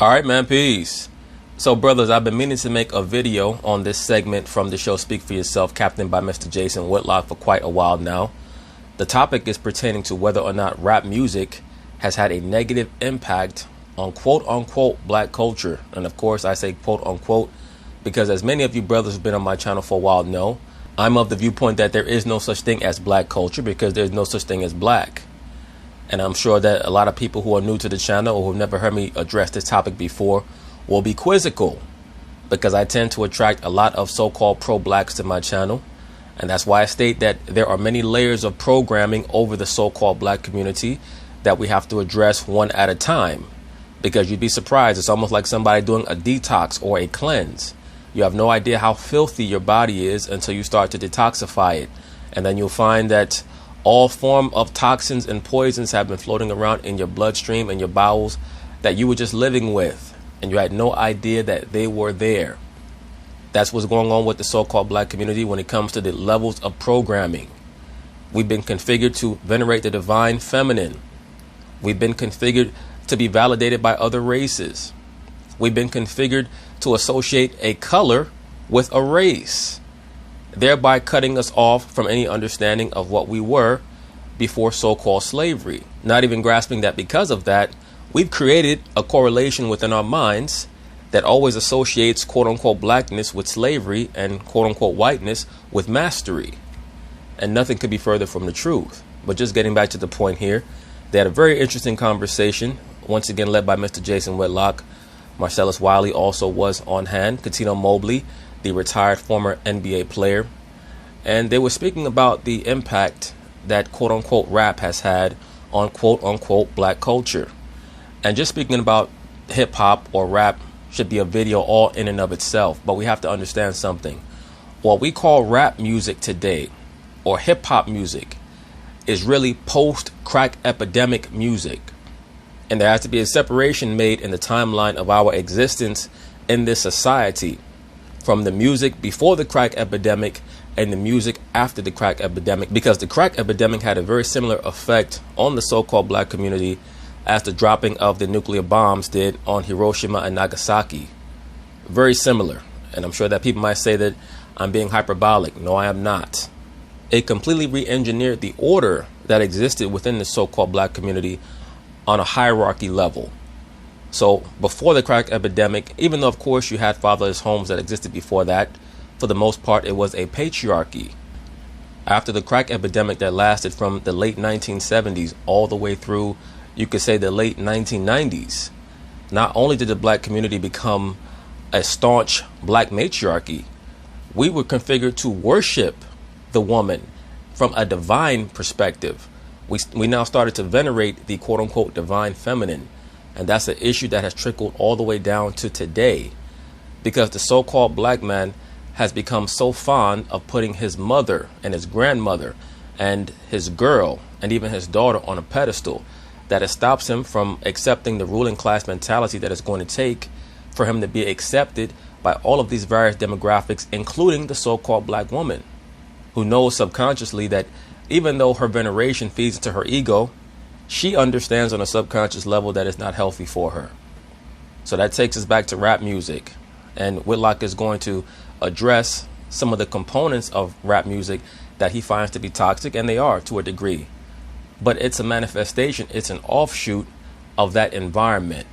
All right, man, peace. So, brothers, I've been meaning to make a video on this segment from the show Speak for Yourself, captained by Mr. Jason Whitlock, for quite a while now. The topic is pertaining to whether or not rap music has had a negative impact on quote-unquote black culture. And of course, I say quote-unquote because, as many of you brothers who've been on my channel for a while know, I'm of the viewpoint that there is no such thing as black culture because there's no such thing as black. And I'm sure that a lot of people who are new to the channel or who've never heard me address this topic before will be quizzical, because I tend to attract a lot of so-called pro-blacks to my channel. And that's why I state that there are many layers of programming over the so-called black community that we have to address one at a time, because you'd be surprised. It's almost like somebody doing a detox or a cleanse. You have no idea how filthy your body is until you start to detoxify it. And then you'll find that all form of toxins and poisons have been floating around in your bloodstream and your bowels that you were just living with, and you had no idea that they were there. That's what's going on with the so-called black community when it comes to the levels of programming. We've been configured to venerate the divine feminine. We've been configured to be validated by other races. We've been configured to associate a color with a race, thereby cutting us off from any understanding of what we were before so-called slavery. Not even grasping that because of that, we've created a correlation within our minds that always associates quote-unquote blackness with slavery and quote-unquote whiteness with mastery. And nothing could be further from the truth. But just getting back to the point here, they had a very interesting conversation, once again led by Mr. Jason Whitlock. Marcellus Wiley also was on hand. Katino Mobley, the retired former NBA player. And they were speaking about the impact that quote-unquote rap has had on quote-unquote black culture. And just speaking about hip-hop or rap should be a video all in and of itself. But we have to understand something. What we call rap music today, or hip-hop music, is really post-crack epidemic music. And there has to be a separation made in the timeline of our existence in this society from the music before the crack epidemic and the music after the crack epidemic, because the crack epidemic had a very similar effect on the so-called black community as the dropping of the nuclear bombs did on Hiroshima and Nagasaki. Very similar. And I'm sure that people might say that I'm being hyperbolic. No, I am not. It completely re-engineered the order that existed within the so-called black community on a hierarchy level. So before the crack epidemic, even though of course you had fatherless homes that existed before that, for the most part it was a patriarchy. After the crack epidemic that lasted from the late 1970s all the way through, you could say, the late 1990s, not only did the black community become a staunch black matriarchy, we were configured to worship the woman from a divine perspective. We now started to venerate the quote-unquote divine feminine. And that's an issue that has trickled all the way down to today, because the so-called black man has become so fond of putting his mother and his grandmother and his girl and even his daughter on a pedestal that it stops him from accepting the ruling class mentality that it's going to take for him to be accepted by all of these various demographics, including the so-called black woman, who knows subconsciously that even though her veneration feeds into her ego, she understands on a subconscious level that it's not healthy for her. So that takes us back to rap music. And Whitlock is going to address some of the components of rap music that he finds to be toxic, and they are to a degree. But it's a manifestation, it's an offshoot of that environment.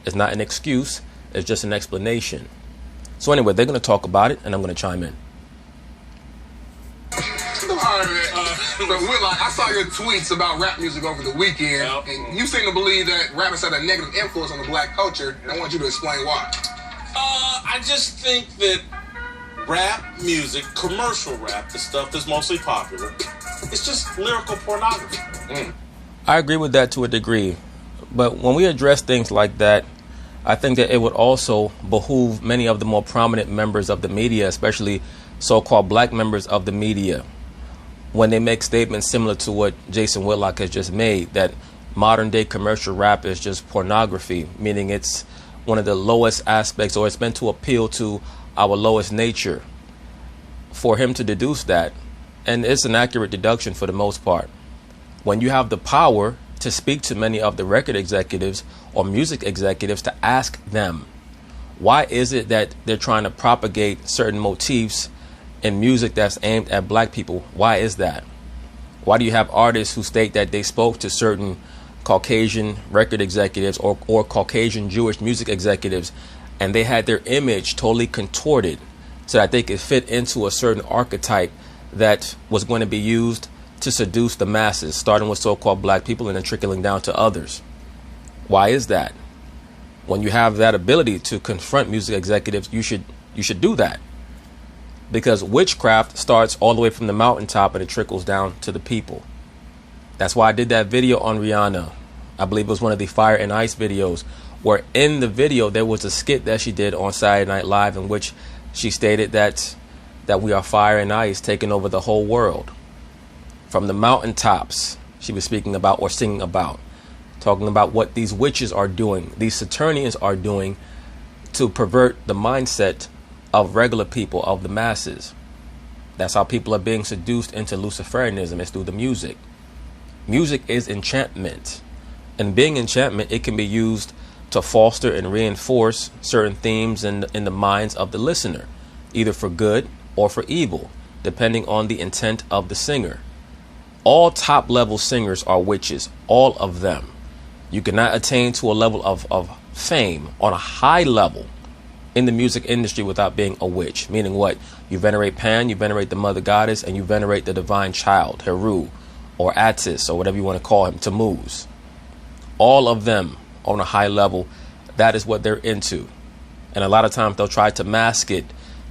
It's not an excuse, it's just an explanation. So anyway, they're going to talk about it, and I'm going to chime in. All right, man. So Whitlock, I saw your tweets about rap music over the weekend, and you seem to believe that rap has had a negative influence on the black culture, and I want you to explain why. I just think that rap music, commercial rap, the stuff that's mostly popular, it's just lyrical pornography. I agree with that to a degree. But when we address things like that, I think that it would also behoove many of the more prominent members of the media, especially so-called black members of the media, when they make statements similar to what Jason Whitlock has just made, that modern day commercial rap is just pornography, meaning it's one of the lowest aspects, or it's meant to appeal to our lowest nature. For him to deduce that, and it's an accurate deduction for the most part, when you have the power to speak to many of the record executives or music executives to ask them, why is it that they're trying to propagate certain motifs in music that's aimed at black people? Why is that? Why do you have artists who state that they spoke to certain Caucasian record executives or Caucasian Jewish music executives, and they had their image totally contorted so that they could fit into a certain archetype that was going to be used to seduce the masses, starting with so-called black people and then trickling down to others? Why is that? When you have that ability to confront music executives, you should do that, because witchcraft starts all the way from the mountaintop and it trickles down to the people. That's why I did that video on Rihanna. I believe it was one of the Fire and Ice videos, where in the video there was a skit that she did on Saturday Night Live in which she stated that we are fire and ice taking over the whole world. From the mountaintops, she was speaking about or singing about, talking about what these witches are doing, these Saturnians are doing to pervert the mindset of regular people, of the masses. That's how people are being seduced into Luciferianism, is through the music. Music is enchantment. And being enchantment, it can be used to foster and reinforce certain themes in the minds of the listener, either for good or for evil, depending on the intent of the singer. All top level singers are witches, all of them. You cannot attain to a level of fame on a high level in the music industry without being a witch. Meaning what? You venerate Pan, you venerate the mother goddess, and you venerate the divine child, Heru, or Attis, or whatever you want to call him, Tammuz. All of them on a high level, that is what they're into. And a lot of times they'll try to mask it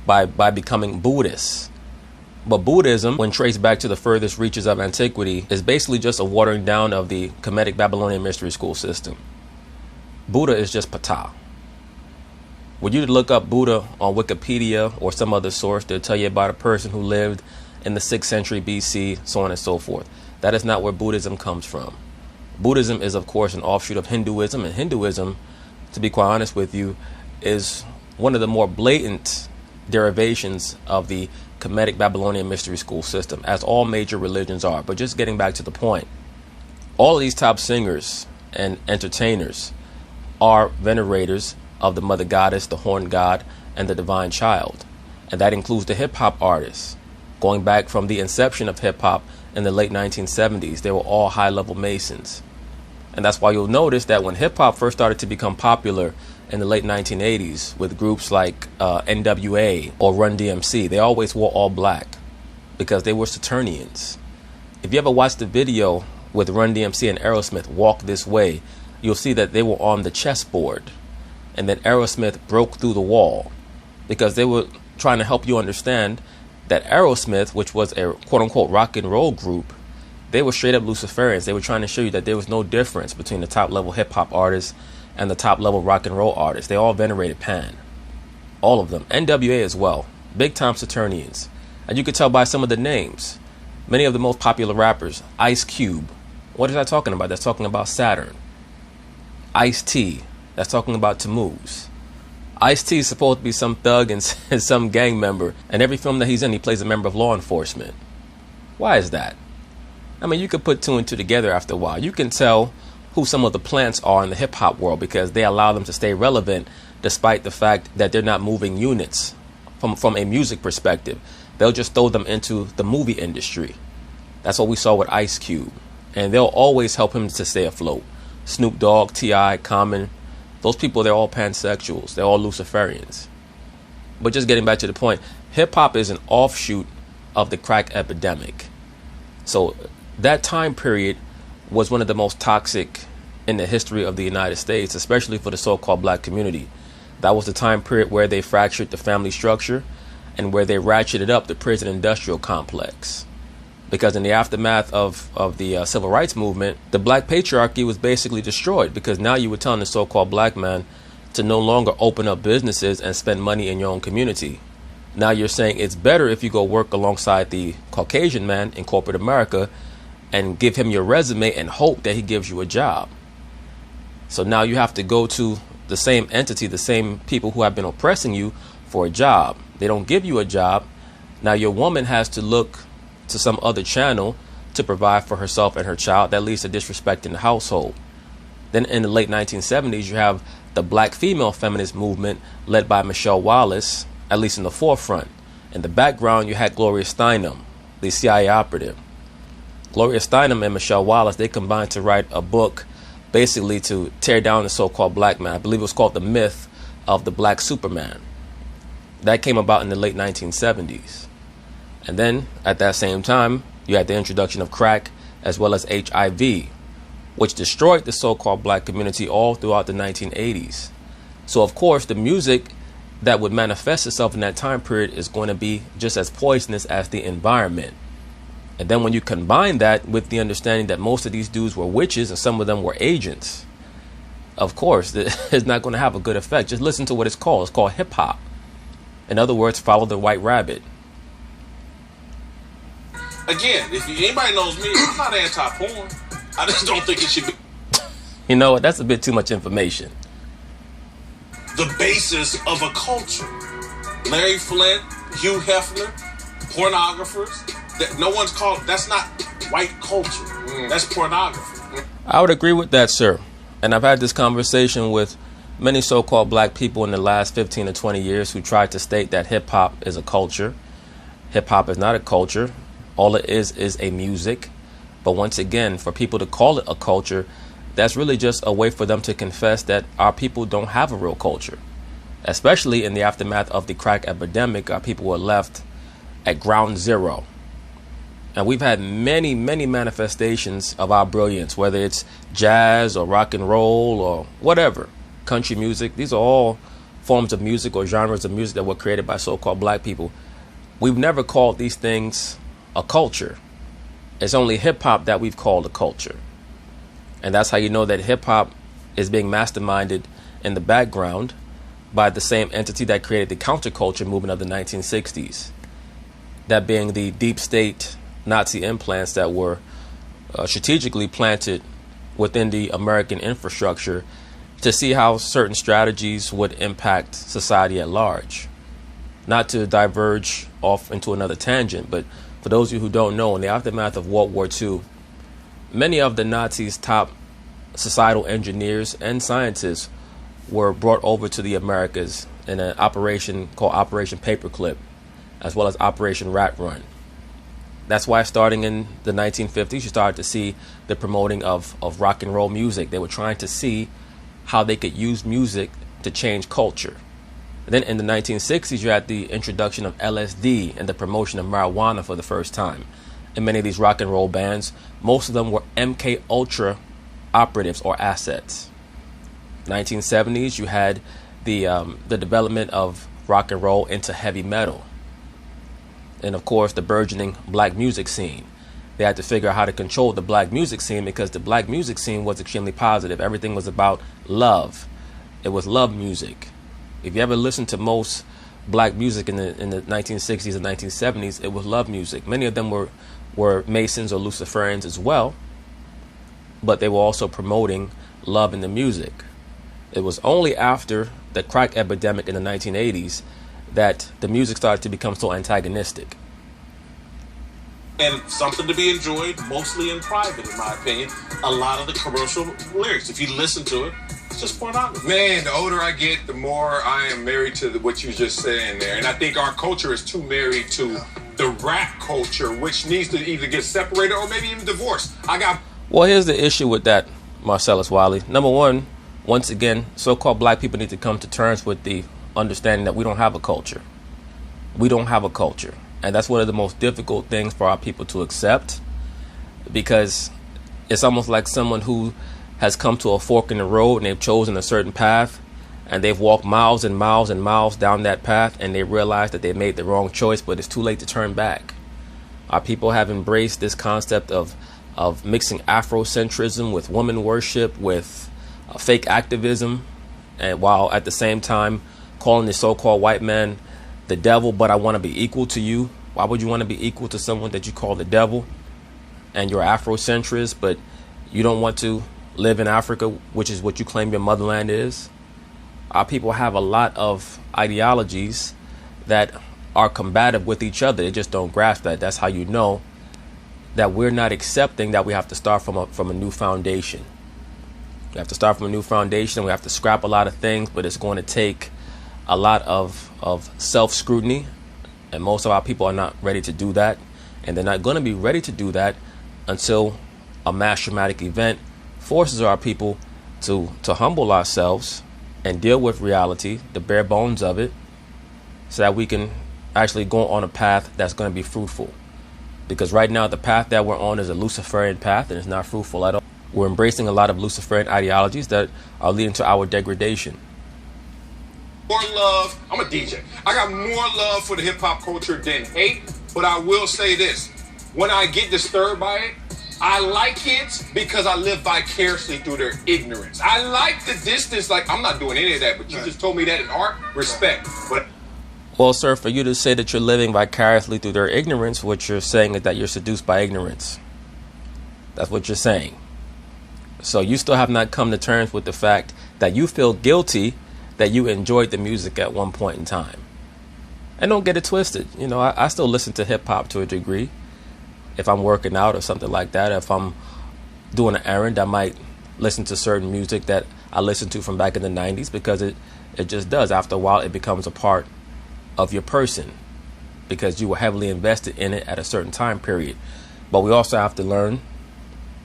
by becoming Buddhists. But Buddhism, when traced back to the furthest reaches of antiquity, is basically just a watering down of the Kemetic Babylonian mystery school system. Buddha is just Ptah. When you look up Buddha on Wikipedia or some other source, they'll tell you about a person who lived in the 6th century BC, so on and so forth. That is not where Buddhism comes from. Buddhism is, of course, an offshoot of Hinduism, and Hinduism, to be quite honest with you, is one of the more blatant derivations of the Kemetic Babylonian mystery school system, as all major religions are. But just getting back to the point, all of these top singers and entertainers are venerators of the mother goddess, the horned god, and the divine child. And that includes the hip-hop artists. Going back from the inception of hip-hop in the late 1970s, they were all high-level Masons. And that's why you'll notice that when hip-hop first started to become popular in the late 1980s with groups like NWA or Run DMC, they always wore all black because they were Saturnians. If you ever watch the video with Run DMC and Aerosmith, Walk This Way, you'll see that they were on the chessboard. And then Aerosmith broke through the wall because they were trying to help you understand that Aerosmith, which was a quote-unquote rock and roll group, they were straight up Luciferians. They were trying to show you that there was no difference between the top-level hip-hop artists and the top-level rock and roll artists. They all venerated Pan. All of them. NWA as well. Big-time Saturnians. And you could tell by some of the names. Many of the most popular rappers. Ice Cube. What is that talking about? That's talking about Saturn. Ice-T. That's talking about Tammuz. Ice-T is supposed to be some thug and some gang member. And every film that he's in, he plays a member of law enforcement. Why is that? I mean, you could put two and two together after a while. You can tell who some of the plants are in the hip-hop world because they allow them to stay relevant despite the fact that they're not moving units from a music perspective. They'll just throw them into the movie industry. That's what we saw with Ice Cube. And they'll always help him to stay afloat. Snoop Dogg, T.I., Common, those people, they're all pansexuals. They're all Luciferians. But just getting back to the point, hip-hop is an offshoot of the crack epidemic. So that time period was one of the most toxic in the history of the United States, especially for the so-called black community. That was the time period where they fractured the family structure and where they ratcheted up the prison industrial complex. Because in the aftermath of the civil rights movement, the black patriarchy was basically destroyed, because now you were telling the so-called black man to no longer open up businesses and spend money in your own community. Now you're saying it's better if you go work alongside the Caucasian man in corporate America and give him your resume and hope that he gives you a job. So now you have to go to the same entity, the same people who have been oppressing you for a job. They don't give you a job. Now your woman has to look to some other channel to provide for herself and her child. That leads to disrespect in the household. Then in the late 1970s, you have the black female feminist movement led by Michelle Wallace, at least in the forefront. In the background, you had Gloria Steinem, the CIA operative. Gloria Steinem and Michelle Wallace, they combined to write a book basically to tear down the so-called black man. I believe it was called The Myth of the Black Superman. That came about in the late 1970s. And then at that same time, you had the introduction of crack as well as HIV, which destroyed the so-called black community all throughout the 1980s. So of course, the music that would manifest itself in that time period is going to be just as poisonous as the environment. And then when you combine that with the understanding that most of these dudes were witches and some of them were agents, of course, it's not going to have a good effect. Just listen to what it's called. It's called hip hop. In other words, follow the white rabbit. Again, if anybody knows me, I'm not anti-porn. I just don't think it should be. You know what? That's a bit too much information. The basis of a culture. Larry Flint, Hugh Hefner, pornographers. That no one's called. That's not white culture. That's pornography. I would agree with that, sir. And I've had this conversation with many so-called black people in the last 15 to 20 years who tried to state that hip-hop is a culture. Hip-hop is not a culture. All it is a music. But once again, for people to call it a culture, that's really just a way for them to confess that our people don't have a real culture. Especially in the aftermath of the crack epidemic, our people were left at ground zero. And we've had many, many manifestations of our brilliance, whether it's jazz or rock and roll or whatever, country music. These are all forms of music or genres of music that were created by so-called black people. We've never called these things a culture. It's only hip-hop that we've called a culture. And that's how you know that hip-hop is being masterminded in the background by the same entity that created the counterculture movement of the 1960s. That being the deep state Nazi implants that were strategically planted within the American infrastructure to see how certain strategies would impact society at large. Not to diverge off into another tangent, but for those of you who don't know, in the aftermath of World War II, many of the Nazis' top societal engineers and scientists were brought over to the Americas in an operation called Operation Paperclip, as well as Operation Rat Run. That's why starting in the 1950s, you started to see the promoting of rock and roll music. They were trying to see how they could use music to change culture. And then in the 1960s, you had the introduction of LSD and the promotion of marijuana for the first time. In many of these rock and roll bands, most of them were MK Ultra operatives or assets. 1970s, you had the development of rock and roll into heavy metal. And of course, the burgeoning black music scene. They had to figure out how to control the black music scene because the black music scene was extremely positive. Everything was about love. It was love music. If you ever listen to most black music in the 1960s and 1970s, it was love music. Many of them were Masons or Luciferians as well, but they were also promoting love in the music. It was only after the crack epidemic in the 1980s that the music started to become so antagonistic. And something to be enjoyed mostly in private, in my opinion. A lot of the commercial lyrics, if you listen to it, it's just pornography. Man, the older I get, the more I am married to what you just saying there. And I think our culture is too married to the rap culture, which needs to either get separated or maybe even divorced. Well, here's the issue with that, Marcellus Wiley. Number one, once again, so-called black people need to come to terms with the understanding that we don't have a culture. We don't have a culture. And that's one of the most difficult things for our people to accept, because it's almost like someone who has come to a fork in the road and they've chosen a certain path and they've walked miles and miles and miles down that path and they realize that they made the wrong choice, but it's too late to turn back. Our people have embraced this concept of mixing Afrocentrism with woman worship, with fake activism, and while at the same time calling the so-called white man the devil, but I want to be equal to you. Why would you want to be equal to someone that you call the devil and you're Afrocentrist, but you don't want to live in Africa, which is what you claim your motherland is? Our people have a lot of ideologies that are combative with each other. They just don't grasp that. That's how you know that we're not accepting that we have to start from a new foundation. We have to start from a new foundation. We have to scrap a lot of things, but it's going to take a lot of self-scrutiny, and most of our people are not ready to do that, and they're not going to be ready to do that until a mass traumatic event forces our people to humble ourselves and deal with reality, the bare bones of it, so that we can actually go on a path that's going to be fruitful. Because right now the path that we're on is a Luciferian path, and it's not fruitful at all. We're embracing a lot of Luciferian ideologies that are leading to our degradation. More love. I'm a DJ. I got more love for the hip hop culture than hate, but I will say this. When I get disturbed by it, I like it because I live vicariously through their ignorance. I like the distance. Like, I'm not doing any of that, but you just told me that in art. Respect. But well, sir, for you to say that you're living vicariously through their ignorance, what you're saying is that you're seduced by ignorance. That's what you're saying. So you still have not come to terms with the fact that you feel guilty that you enjoyed the music at one point in time. And don't get it twisted. You know, I still listen to hip hop to a degree. If I'm working out or something like that, if I'm doing an errand, I might listen to certain music that I listened to from back in the 90s, because it just does. After a while, it becomes a part of your person because you were heavily invested in it at a certain time period. But we also have to learn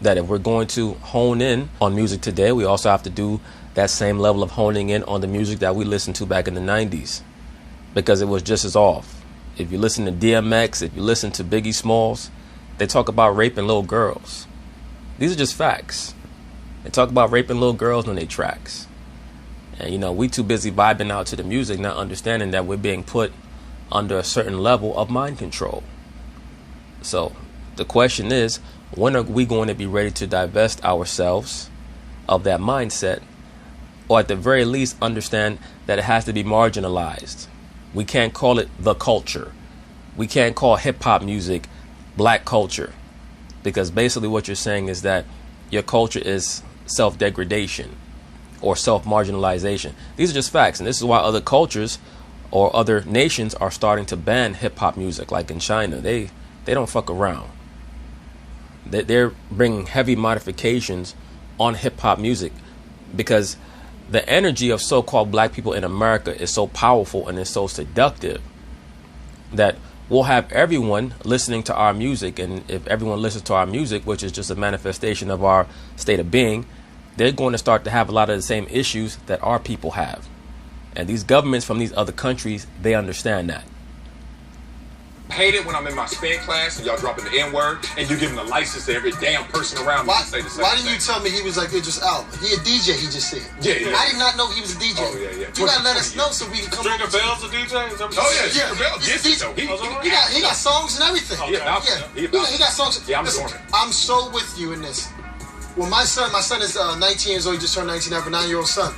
that if we're going to hone in on music today, we also have to do that same level of honing in on the music that we listened to back in the 90s, because it was just as off. If you listen to DMX, if you listen to Biggie Smalls, they talk about raping little girls. These are just facts. They talk about raping little girls on their tracks. And, you know, we too busy vibing out to the music, not understanding that we're being put under a certain level of mind control. So the question is, when are we going to be ready to divest ourselves of that mindset, or at the very least understand that it has to be marginalized? We can't call it the culture. We can't call hip hop music black culture, because basically what you're saying is that your culture is self-degradation or self-marginalization. These are just facts, and this is why other cultures or other nations are starting to ban hip-hop music. Like in China, they don't fuck around. They're bringing heavy modifications on hip-hop music because the energy of so-called black people in America is so powerful and is so seductive that we'll have everyone listening to our music. And if everyone listens to our music, which is just a manifestation of our state of being, they're going to start to have a lot of the same issues that our people have. And these governments from these other countries, they understand that. I hate it when I'm in my spin class and y'all dropping the N-word and you giving the license to every damn person around me to say the same Why didn't you thing. tell me he was like Idris Elba? He a DJ, he just said. Yeah. I did not know he was a DJ. Oh, yeah. You gotta let us know so we can come Stringer up. Bell's a DJ? Is that what you Oh, yeah, said? Stringer Bell gets it, though. He got songs and everything. He He got songs. Yeah, I'm Listen, doing it. I'm so with you in this. When my son is 19 years old, he just turned 19, I have a 9-year-old son.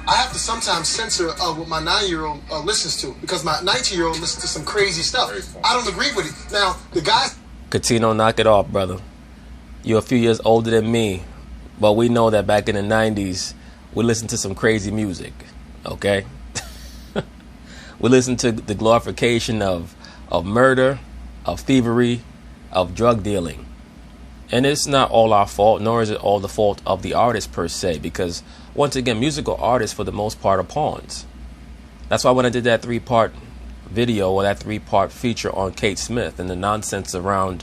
I have to sometimes censor what my 9-year-old listens to, because my 19-year-old listens to some crazy stuff. I don't agree with it. Now, the guys... Catino, knock it off, brother. You're a few years older than me, but we know that back in the 90s, we listened to some crazy music, okay? We listened to the glorification of murder, of thievery, of drug dealing. And it's not all our fault, nor is it all the fault of the artist per se, because once again, musical artists for the most part are pawns. That's why when I did that 3-part video or that 3-part feature on Kate Smith and the nonsense around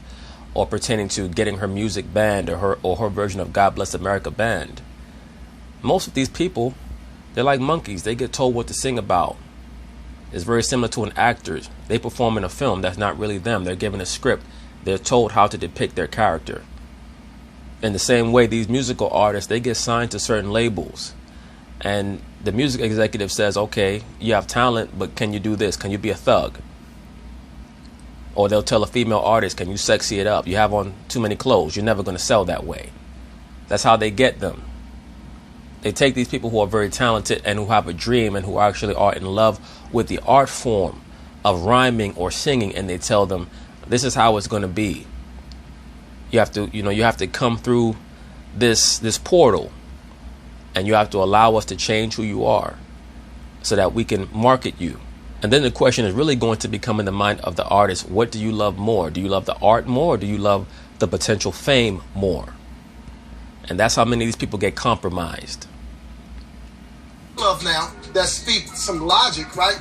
or pertaining to getting her music banned or her version of God Bless America banned, most of these people, they're like monkeys. They get told what to sing about. It's very similar to an actor. They perform in a film that's not really them. They're given a script. They're told how to depict their character. In the same way, these musical artists, they get signed to certain labels. And the music executive says, okay, you have talent, but can you do this? Can you be a thug? Or they'll tell a female artist, can you sexy it up? You have on too many clothes. You're never going to sell that way. That's how they get them. They take these people who are very talented and who have a dream and who actually are in love with the art form of rhyming or singing, and they tell them, this is how it's going to be. You have to come through this portal, and you have to allow us to change who you are so that we can market you. And then the question is really going to become in the mind of the artist, what do you love more? Do you love the art more, or do you love the potential fame more. And that's how many of these people get compromised. Love now that speak some logic, right?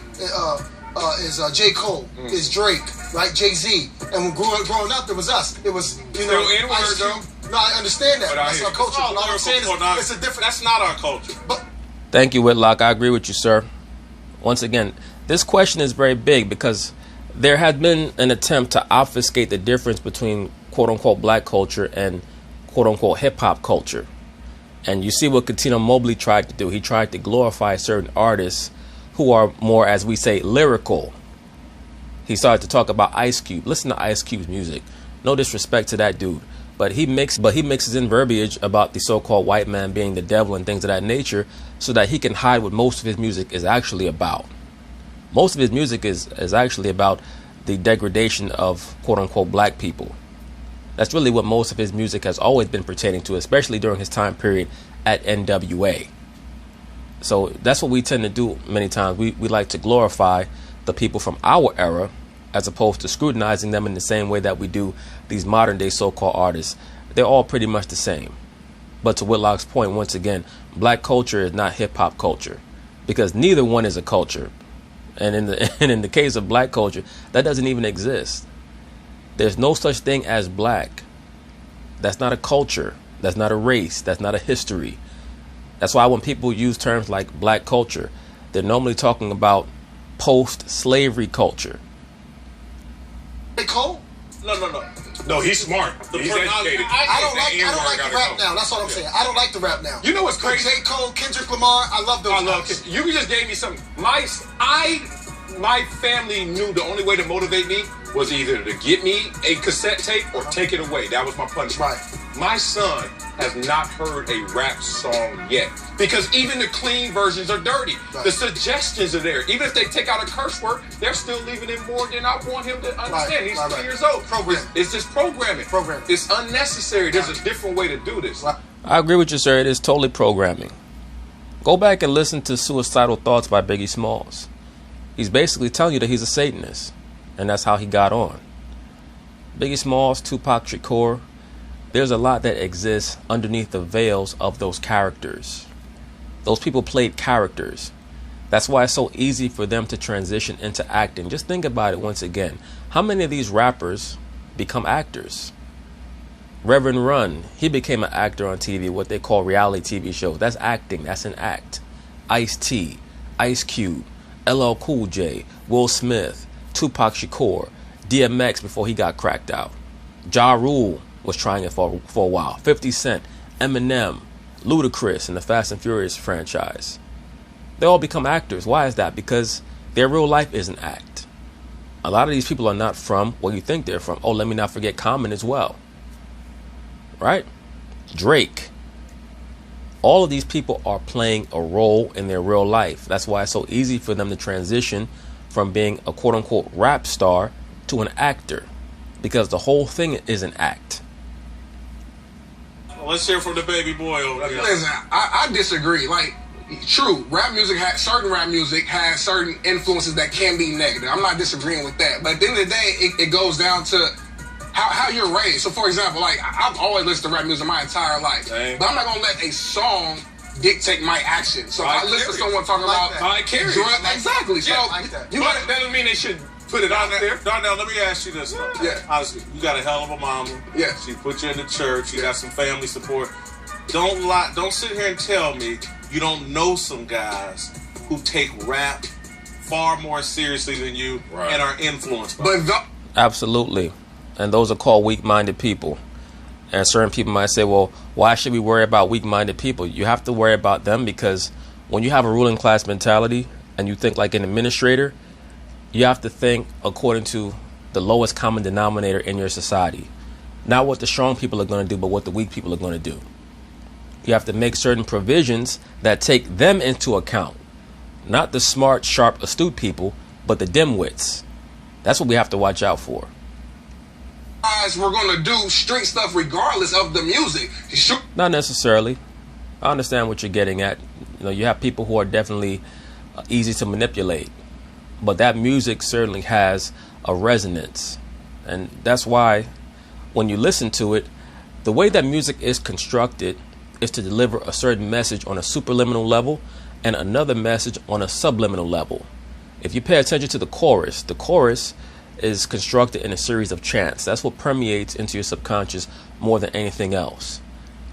Is J. Cole, is Drake, right? Jay-Z. And when growing up, it was us. It was, you know, N-word, Ice Cube. though. No, I understand that. But That's our culture. But all I'm saying is, it's a different. That's not our culture. But Thank you, Whitlock. I agree with you, sir. Once again, this question is very big because there had been an attempt to obfuscate the difference between quote-unquote black culture and quote-unquote hip-hop culture. And you see what Katino Mobley tried to do. He tried to glorify certain artists who are more, as we say, lyrical. He started to talk about Ice Cube. Listen to Ice Cube's music. No disrespect to that dude. But he mixes in verbiage about the so-called white man being the devil and things of that nature so that he can hide what most of his music is actually about. Most of his music is actually about the degradation of quote-unquote black people. That's really what most of his music has always been pertaining to, especially during his time period at NWA. So that's what we tend to do many times. We like to glorify the people from our era as opposed to scrutinizing them in the same way that we do these modern day so-called artists. They're all pretty much the same. But to Whitlock's point, once again, black culture is not hip-hop culture because neither one is a culture. And in the case of black culture, that doesn't even exist. There's no such thing as black. That's not a culture. That's not a race. That's not a history. That's why when people use terms like black culture, they're normally talking about post-slavery culture. J. Cole? No. No, he's smart. He's educated. I don't like the rap now. That's all I'm saying. I don't like the rap now. You know what's crazy? J. Cole, Kendrick Lamar, I love those guys. You just gave me something. My family knew the only way to motivate me was either to get me a cassette tape or take it away. That was my punishment. Right. My son has not heard a rap song yet because even the clean versions are dirty. Right. The suggestions are there. Even if they take out a curse word, they're still leaving in more than I want him to understand. He's 3 years old. It's just programming. It's unnecessary. There's a different way to do this. Right. I agree with you, sir. It is totally programming. Go back and listen to Suicidal Thoughts by Biggie Smalls. He's basically telling you that he's a Satanist, and that's how he got on. Biggie Smalls, Tupac Shakur, there's a lot that exists underneath the veils of those characters. Those people played characters. That's why it's so easy for them to transition into acting. Just think about it once again. How many of these rappers become actors? Reverend Run, he became an actor on TV, what they call reality TV shows. That's acting. That's an act. Ice-T, Ice Cube, LL Cool J, Will Smith, Tupac Shakur, DMX before he got cracked out. Ja Rule was trying it for a while. 50 Cent, Eminem, Ludacris in the Fast and Furious franchise. They all become actors. Why is that? Because their real life is an act. A lot of these people are not from where you think they're from. Oh, let me not forget Common as well. Right? Drake. All of these people are playing a role in their real life. That's why it's so easy for them to transition from being a quote-unquote rap star to an actor. Because the whole thing is an act. Let's hear from the baby boy over here. Listen, I disagree. Like, true, certain rap music has certain influences that can be negative. I'm not disagreeing with that. But at the end of the day, it goes down to how you're raised. So, for example, like, I've always listened to rap music my entire life. Same. But I'm not going to let a song dictate my action. So, if I listen to someone talking about exactly. So, that doesn't mean they should put it out there. Darnell, let me ask you this though. Yeah. Honestly, you got a hell of a mama. Yeah. She put you in the church. You got some family support. Don't sit here and tell me you don't know some guys who take rap far more seriously than you and are influenced by it. Absolutely. And those are called weak-minded people. And certain people might say, well, why should we worry about weak-minded people? You have to worry about them because when you have a ruling class mentality and you think like an administrator, you have to think according to the lowest common denominator in your society. Not what the strong people are going to do, but what the weak people are going to do. You have to make certain provisions that take them into account. Not the smart, sharp, astute people, but the dimwits. That's what we have to watch out for. We're going to do street stuff regardless of the music. Not necessarily. I understand what you're getting at. You know, you have people who are definitely easy to manipulate. But that music certainly has a resonance. And that's why when you listen to it, the way that music is constructed is to deliver a certain message on a superliminal level and another message on a subliminal level. If you pay attention to the chorus is constructed in a series of chants. That's what permeates into your subconscious more than anything else.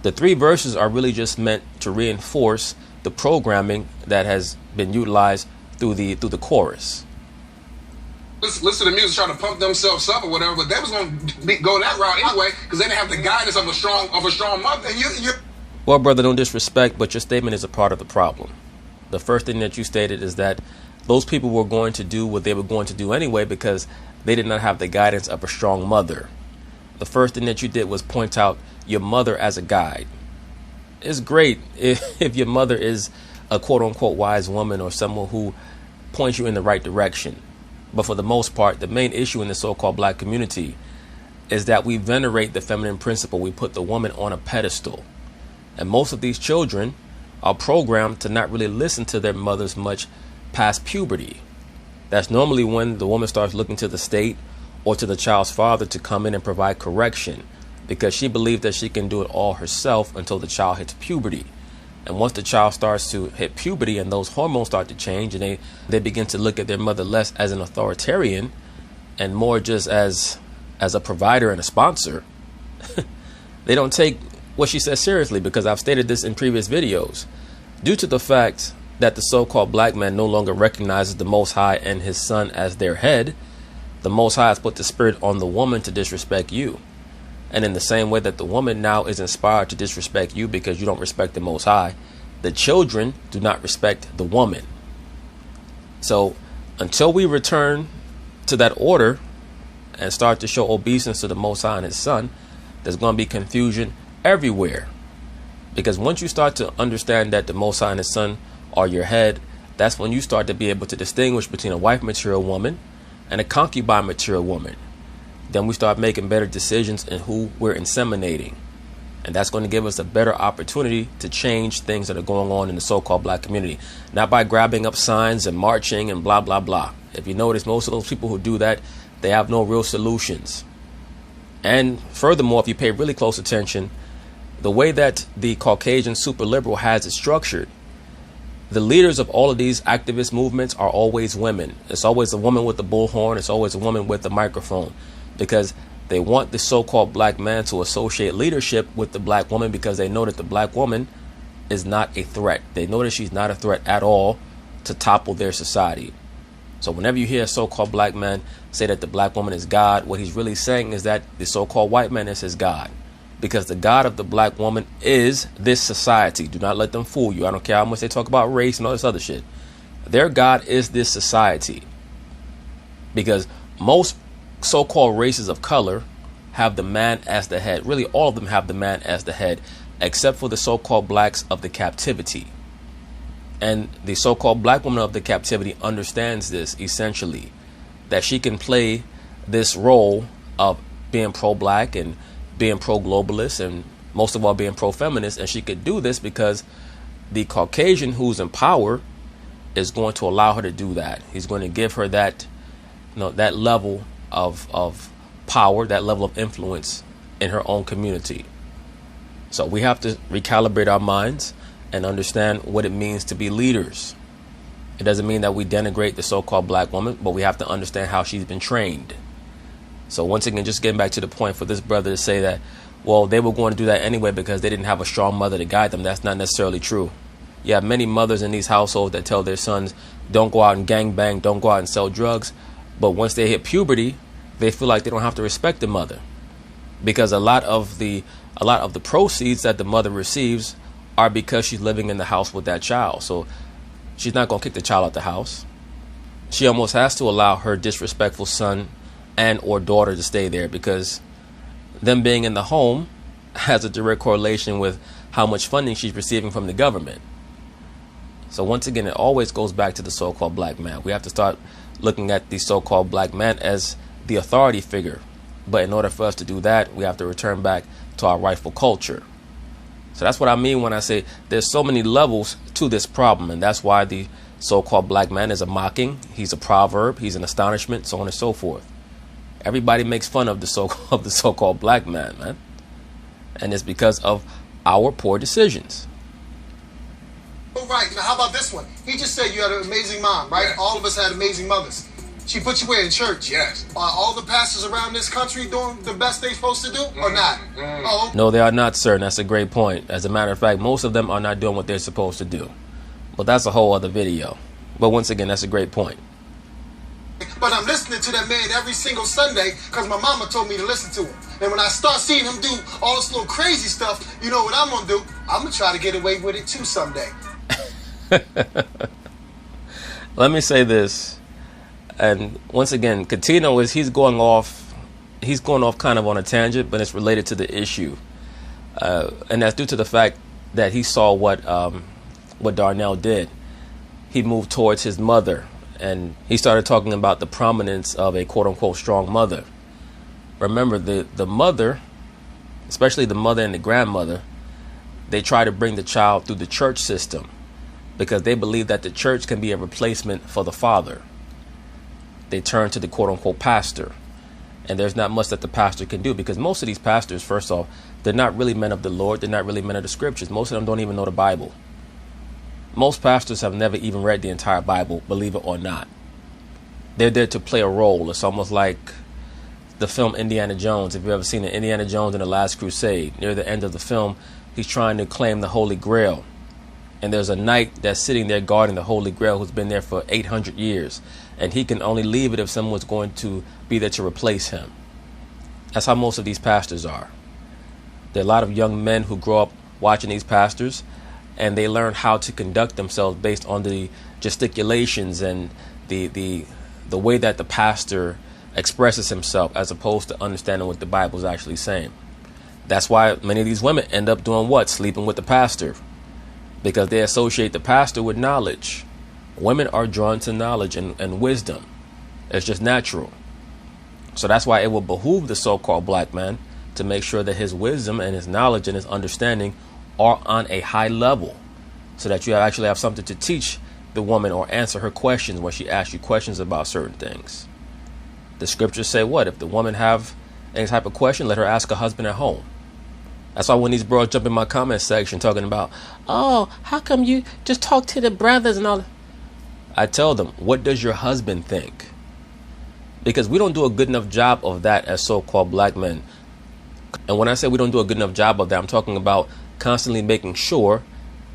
The 3 verses are really just meant to reinforce the programming that has been utilized through the chorus. Listen to music, try to pump themselves up or whatever, but they was going to go that route anyway because they didn't have the guidance of a strong mother. And Well, brother, don't disrespect, but your statement is a part of the problem. The first thing that you stated is that those people were going to do what they were going to do anyway because they did not have the guidance of a strong mother. The first thing that you did was point out your mother as a guide. It's great if your mother is a quote-unquote wise woman or someone who points you in the right direction. But for the most part, the main issue in the so-called black community is that we venerate the feminine principle. We put the woman on a pedestal. And most of these children are programmed to not really listen to their mothers much past puberty. That's normally when the woman starts looking to the state or to the child's father to come in and provide correction, because she believes that she can do it all herself until the child hits puberty. And once the child starts to hit puberty and those hormones start to change and they begin to look at their mother less as an authoritarian and more just as a provider and a sponsor, they don't take what she says seriously, because I've stated this in previous videos. Due to the fact that the so-called black man no longer recognizes the Most High and his son as their head, the Most High has put the spirit on the woman to disrespect you. And in the same way that the woman now is inspired to disrespect you because you don't respect the Most High, the children do not respect the woman. So until we return to that order and start to show obeisance to the Most High and his son, there's going to be confusion everywhere. Because once you start to understand that the Most High and his son are your head, that's when you start to be able to distinguish between a wife material woman and a concubine material woman. Then we start making better decisions in who we're inseminating. And that's going to give us a better opportunity to change things that are going on in the so-called black community. Not by grabbing up signs and marching and blah, blah, blah. If you notice, most of those people who do that, they have no real solutions. And furthermore, if you pay really close attention, the way that the Caucasian super liberal has it structured, the leaders of all of these activist movements are always women. It's always a woman with the bullhorn. It's always a woman with the microphone, because they want the so-called black man to associate leadership with the black woman, because they know that the black woman is not a threat. They know that she's not a threat at all to topple their society. So whenever you hear a so-called black man say that the black woman is God, what he's really saying is that the so-called white man is his God, because the God of the black woman is this society. Do not let them fool you. I don't care how much they talk about race and all this other shit. Their God is this society, because most so-called races of color have the man as the head. Really, all of them have the man as the head, except for the so-called blacks of the captivity. And the so-called black woman of the captivity understands this essentially, that she can play this role of being pro-black and being pro-globalist and most of all being pro-feminist. And she could do this because the Caucasian who's in power is going to allow her to do that. He's going to give her that, that level of power, that level of influence in her own community. So we have to recalibrate our minds and understand what it means to be leaders. It doesn't mean that we denigrate the so-called black woman, but we have to understand how she's been trained. So once again, just getting back to the point, for this brother to say that, well, they were going to do that anyway because they didn't have a strong mother to guide them, that's not necessarily true. You have many mothers in these households that tell their sons, don't go out and gangbang, don't go out and sell drugs. But once they hit puberty, they feel like they don't have to respect the mother, because a lot of the proceeds that the mother receives are because she's living in the house with that child. So she's not going to kick the child out the house. She almost has to allow her disrespectful son and or daughter to stay there, because them being in the home has a direct correlation with how much funding she's receiving from the government. So once again, it always goes back to the so-called black man. We have to start looking at the so-called black man as the authority figure. But in order for us to do that, we have to return back to our rightful culture. So that's what I mean when I say there's so many levels to this problem. And that's why the so-called black man is a mocking. He's a proverb. He's an astonishment, so on and so forth. Everybody makes fun of the so-called black man, man. And it's because of our poor decisions. Oh, right. Now, how about this one? He just said you had an amazing mom, right? Yeah. All of us had amazing mothers. She put you where in church? Yes. Are all the pastors around this country doing the best they're supposed to do or not? Oh, No, they are not, sir. And that's a great point. As a matter of fact, most of them are not doing what they're supposed to do. But that's a whole other video. But once again, that's a great point. but I'm listening to that man every single Sunday because my mama told me to listen to him. And when I start seeing him do all this little crazy stuff, you know what I'm going to do? I'm going to try to get away with it too someday. Let me say this. And once again, Catino he's going off kind of on a tangent, but it's related to the issue. And that's due to the fact that he saw what Darnell did. He moved towards his mother, and he started talking about the prominence of a quote-unquote strong mother. Remember, the mother, especially the mother and the grandmother, they try to bring the child through the church system because they believe that the church can be a replacement for the father. They turn to the quote-unquote pastor, and there's not much that the pastor can do because most of these pastors, first off, they're not really men of the Lord. They're not really men of the scriptures. Most of them don't even know the Bible. Most pastors have never even read the entire Bible, believe it or not. They're there to play a role. It's almost like the film Indiana Jones. If you've ever seen it, Indiana Jones and the Last Crusade, near the end of the film, he's trying to claim the Holy Grail. And there's a knight that's sitting there guarding the Holy Grail who's been there for 800 years. And he can only leave it if someone's going to be there to replace him. That's how most of these pastors are. There are a lot of young men who grow up watching these pastors, and they learn how to conduct themselves based on the gesticulations and the way that the pastor expresses himself as opposed to understanding what the Bible is actually saying. That's why many of these women end up doing what? Sleeping with the pastor. Because they associate the pastor with knowledge. Women are drawn to knowledge and wisdom. It's just natural. So that's why it will behoove the so-called black man to make sure that his wisdom and his knowledge and his understanding are on a high level, so that you actually have something to teach the woman or answer her questions when she asks you questions about certain things. The scriptures say what? If the woman have any type of question, let her ask her husband at home. That's why when these bros jump in my comment section talking about, oh, how come you just talk to the brothers and all that? I tell them, what does your husband think? Because we don't do a good enough job of that as so-called black men. And when I say we don't do a good enough job of that, I'm talking about constantly making sure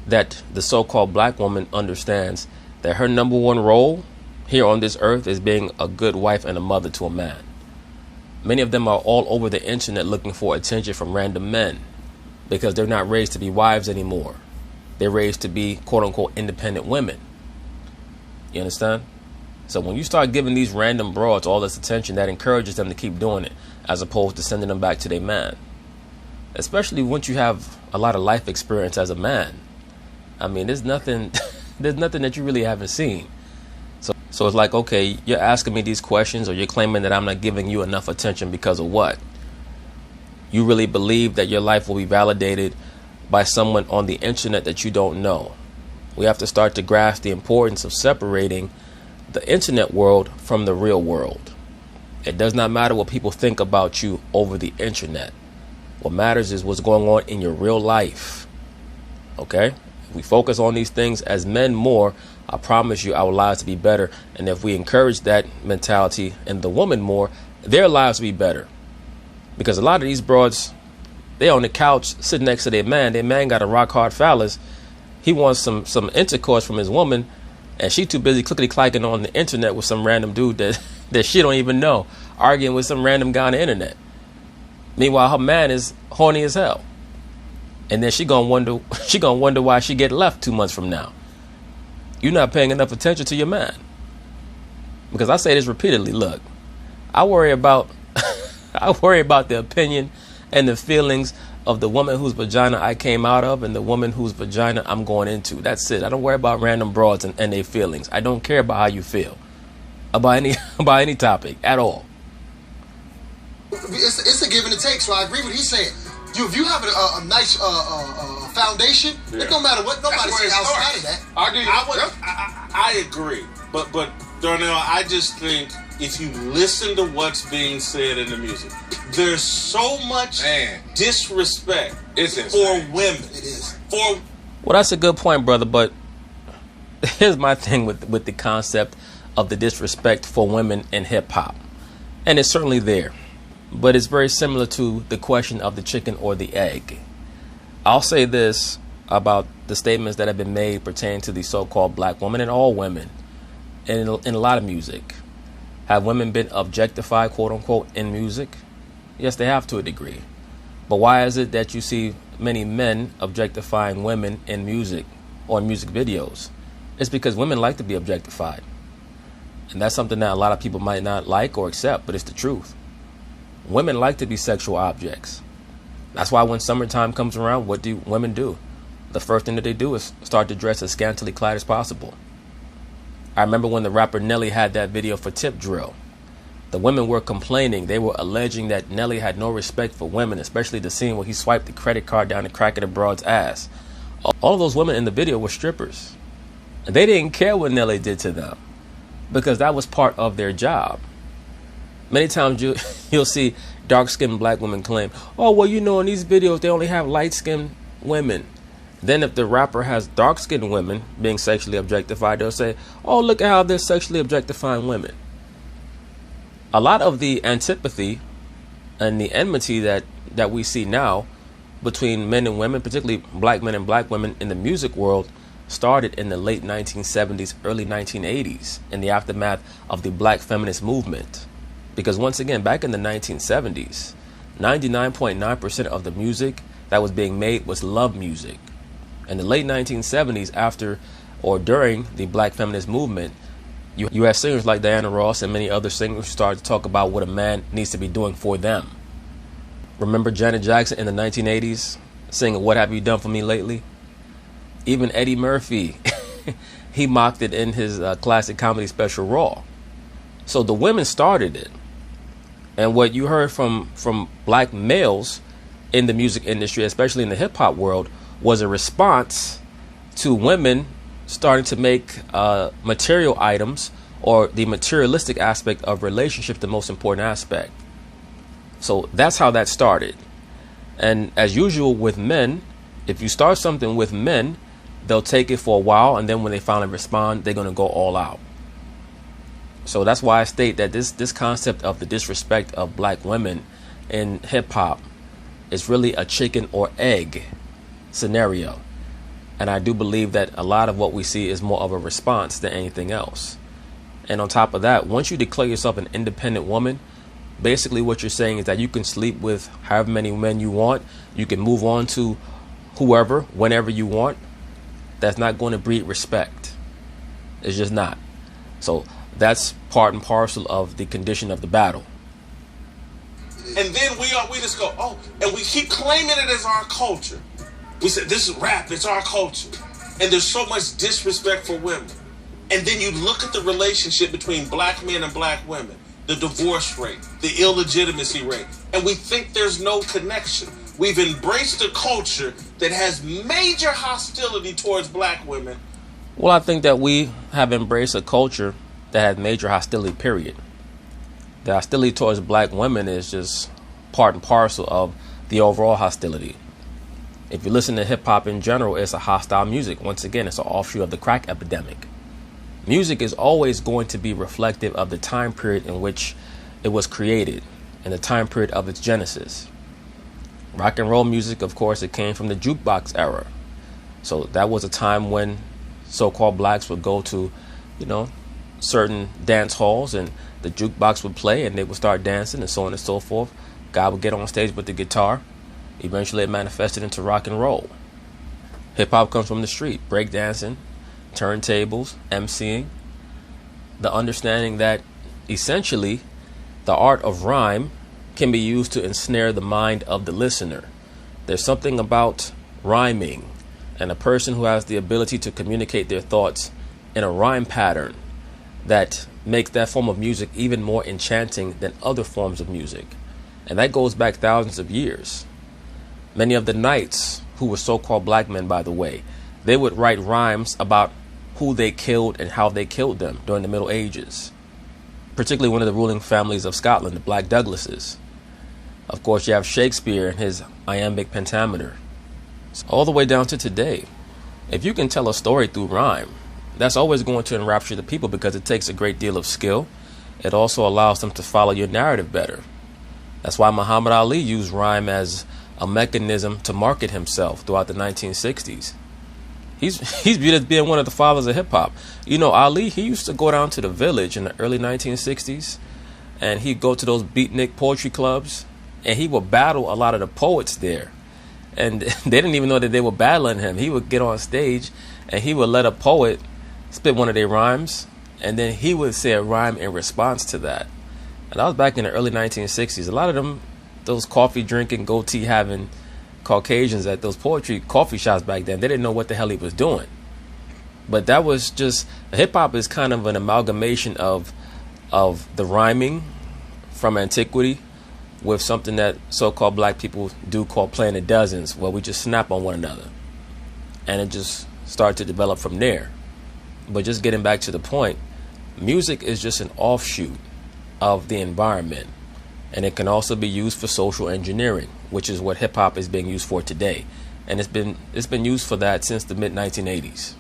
that the so-called black woman understands that her number one role here on this earth is being a good wife and a mother to a man. Many of them are all over the internet looking for attention from random men because they're not raised to be wives anymore. They're raised to be quote-unquote independent women. You understand? So when you start giving these random broads all this attention, that encourages them to keep doing it as opposed to sending them back to their man. Especially once you have a lot of life experience as a man. I mean, there's nothing that you really haven't seen. So it's like, okay, you're asking me these questions or you're claiming that I'm not giving you enough attention because of what? You really believe that your life will be validated by someone on the internet that you don't know. We have to start to grasp the importance of separating the internet world from the real world. It does not matter what people think about you over the internet. What matters is what's going on in your real life. Okay? If we focus on these things as men more, I promise you our lives will be better. And if we encourage that mentality in the woman more, their lives will be better. Because a lot of these broads, they on the couch sitting next to their man. Their man got a rock hard phallus. He wants some intercourse from his woman, and she too busy clickety-clacking on the internet with some random dude that she don't even know, arguing with some random guy on the internet. Meanwhile, her man is horny as hell. And then she gonna wonder why she get left 2 months from now. You're not paying enough attention to your man. Because I say this repeatedly, look, I worry about the opinion and the feelings of the woman whose vagina I came out of and the woman whose vagina I'm going into. That's it. I don't worry about random broads and their feelings. I don't care about how you feel about any topic at all. It's a give and a take, so I agree with what he's saying. If you have a nice foundation, it don't matter what nobody says outside of that. I agree, but Darnell, I just think if you listen to what's being said in the music, there's so much disrespect for women. It is. Well, that's a good point, brother, but here's my thing with the concept of the disrespect for women in hip-hop. And it's certainly there. But it's very similar to the question of the chicken or the egg. I'll say this about the statements that have been made pertaining to the so-called black woman and all women in a lot of music. Have women been objectified, quote unquote, in music? Yes, they have to a degree. But why is it that you see many men objectifying women in music or in music videos? It's because women like to be objectified. And that's something that a lot of people might not like or accept, but it's the truth. Women like to be sexual objects. That's why when summertime comes around, what do women do? The first thing that they do is start to dress as scantily clad as possible. I remember when the rapper Nelly had that video for Tip Drill. The women were complaining. They were alleging that Nelly had no respect for women, especially the scene where he swiped the credit card down the crack of the broad's ass. All of those women in the video were strippers. And they didn't care what Nelly did to them because that was part of their job. Many times you'll see dark-skinned black women claim, oh, well, you know, in these videos, they only have light-skinned women. Then if the rapper has dark-skinned women being sexually objectified, they'll say, oh, look at how they're sexually objectifying women. A lot of the antipathy and the enmity that we see now between men and women, particularly black men and black women in the music world, started in the late 1970s, early 1980s, in the aftermath of the black feminist movement. Because once again, back in the 1970s, 99.9% of the music that was being made was love music. In the late 1970s, after or during the black feminist movement, you had singers like Diana Ross and many other singers who started to talk about what a man needs to be doing for them. Remember Janet Jackson in the 1980s singing "What Have You Done For Me Lately"? Even Eddie Murphy, he mocked it in his classic comedy special Raw. So the women started it. And what you heard from black males in the music industry, especially in the hip hop world, was a response to women starting to make material items or the materialistic aspect of relationships the most important aspect. So that's how that started. And as usual with men, if you start something with men, they'll take it for a while, and then when they finally respond, they're going to go all out. So that's why I state that this concept of the disrespect of black women in hip hop is really a chicken or egg scenario. And I do believe that a lot of what we see is more of a response than anything else. And on top of that, once you declare yourself an independent woman, basically what you're saying is that you can sleep with however many men you want. You can move on to whoever, whenever you want. That's not going to breed respect. It's just not. So that's part and parcel of the condition of the battle. And then we just go, oh, and we keep claiming it as our culture. We said, this is rap, it's our culture. And there's so much disrespect for women. And then you look at the relationship between black men and black women, the divorce rate, the illegitimacy rate, and we think there's no connection. We've embraced a culture that has major hostility towards black women. Well, I think that we have embraced a culture that has major hostility, period. The hostility towards black women is just part and parcel of the overall hostility. If you listen to hip hop in general, it's a hostile music. Once again, it's an offshoot of the crack epidemic. Music is always going to be reflective of the time period in which it was created and the time period of its genesis. Rock and roll music, of course, it came from the jukebox era. So that was a time when so-called blacks would go to, certain dance halls, and the jukebox would play and they would start dancing and so on and so forth. Guy would get on stage with the guitar. Eventually it manifested into rock and roll. Hip hop comes from the street, breakdancing, turntables, MCing. The understanding that essentially the art of rhyme can be used to ensnare the mind of the listener. There's something about rhyming and a person who has the ability to communicate their thoughts in a rhyme pattern that makes that form of music even more enchanting than other forms of music. And that goes back thousands of years. Many of the knights, who were so-called black men, by the way, they would write rhymes about who they killed and how they killed them during the Middle Ages. particularly one of the ruling families of Scotland, the Black Douglases. Of course, you have Shakespeare and his iambic pentameter. All the way down to today. If you can tell a story through rhyme, that's always going to enrapture the people because it takes a great deal of skill. It also allows them to follow your narrative better. That's why Muhammad Ali used rhyme as a mechanism to market himself throughout the 1960s. He's viewed as being one of the fathers of hip-hop. You know, Ali, he used to go down to the Village in the early 1960s, and he'd go to those beatnik poetry clubs, and he would battle a lot of the poets there. And they didn't even know that they were battling him. He would get on stage, and he would let a poet spit one of their rhymes, and then he would say a rhyme in response to that. And that was back in the early 1960s. A lot of them, those coffee drinking, goatee having Caucasians at those poetry coffee shops back then, they didn't know what the hell he was doing. But that was just, hip hop is kind of an amalgamation of the rhyming from antiquity with something that so-called black people do call playing the dozens, where we just snap on one another. And it just started to develop from there. But just getting back to the point, music is just an offshoot of the environment. And it can also be used for social engineering, which is what hip hop is being used for today. And it's been used for that since the mid 1980s.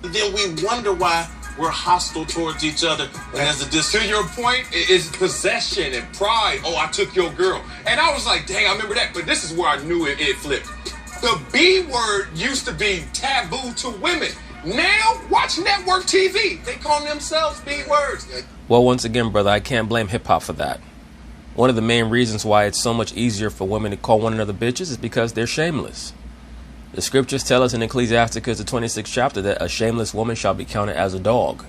Then we wonder why we're hostile towards each other. And as To your point, is possession and pride. Oh, I took your girl. And I was like, dang, I remember that. But this is where I knew it flipped. The B word used to be taboo to women. Now, watch network TV. They call themselves B words. Well, once again, brother, I can't blame hip hop for that. One of the main reasons why it's so much easier for women to call one another bitches is because they're shameless. The scriptures tell us in Ecclesiasticus, the 26th chapter, that a shameless woman shall be counted as a dog.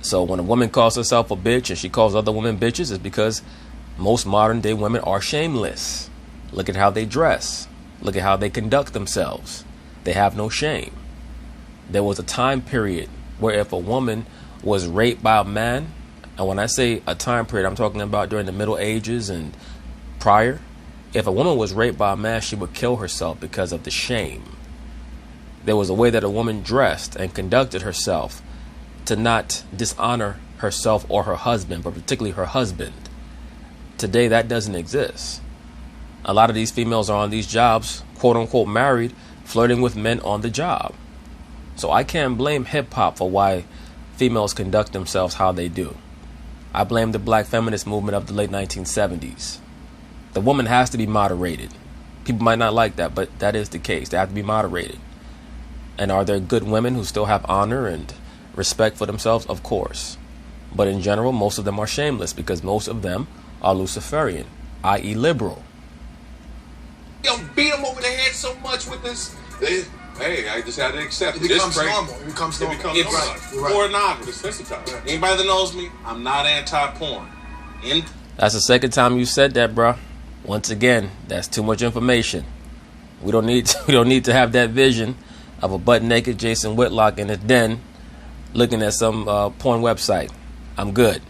So when a woman calls herself a bitch and she calls other women bitches, it's because most modern day women are shameless. Look at how they dress. Look at how they conduct themselves. They have no shame. There was a time period where if a woman was raped by a man, and when I say a time period, I'm talking about during the Middle Ages and prior. If a woman was raped by a man, she would kill herself because of the shame. There was a way that a woman dressed and conducted herself to not dishonor herself or her husband, but particularly her husband. Today, that doesn't exist. A lot of these females are on these jobs, quote unquote married, flirting with men on the job. So I can't blame hip hop for why females conduct themselves how they do. I blame the black feminist movement of the late 1970s. The woman has to be moderated. People might not like that, but that is the case. They have to be moderated. And are there good women who still have honor and respect for themselves? Of course. But in general, most of them are shameless because most of them are Luciferian, i.e. liberal. You know, beat them over the head so much with this. Hey, I just had to accept it. It becomes normal. It becomes normal. it's Right. pornography. Desensitized. Anybody that knows me, I'm not anti-porn. That's the second time you said that, bruh. Once again, that's too much information. We don't need to have that vision of a butt-naked Jason Whitlock in his den looking at some porn website. I'm good.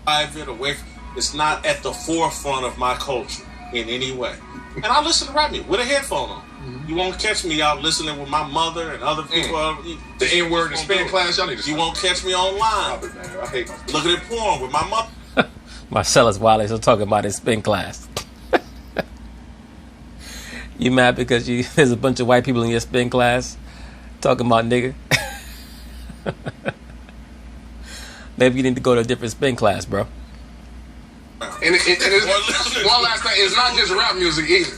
It's not at the forefront of my culture in any way. And I listen to rap music with a headphone on. You won't catch me out listening with my mother and other people. The N-word in spin class, y'all need to You won't catch me online stop it, man. I hate my looking at porn with my mother. Marcellus Wallace is talking about his spin class. You mad because there's a bunch of white people in your spin class talking about nigga? Maybe you need to go to a different spin class, bro. And it's, one last thing, it's not just rap music either.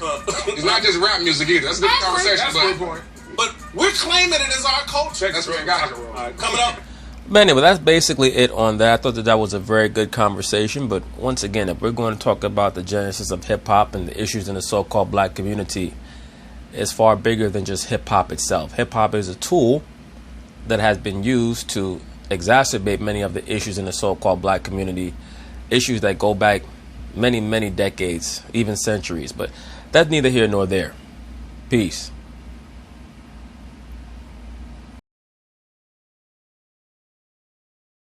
It's not just rap music either. That's a good conversation, That's a good point. But we're claiming it as our culture. That's what I got. All right, coming up. But anyway, that's basically it on that. I thought that was a very good conversation. But once again, if we're going to talk about the genesis of hip-hop and the issues in the so-called black community, it's far bigger than just hip-hop itself. Hip-hop is a tool that has been used to exacerbate many of the issues in the so-called black community, issues that go back many, many decades, even centuries. But that's neither here nor there. Peace.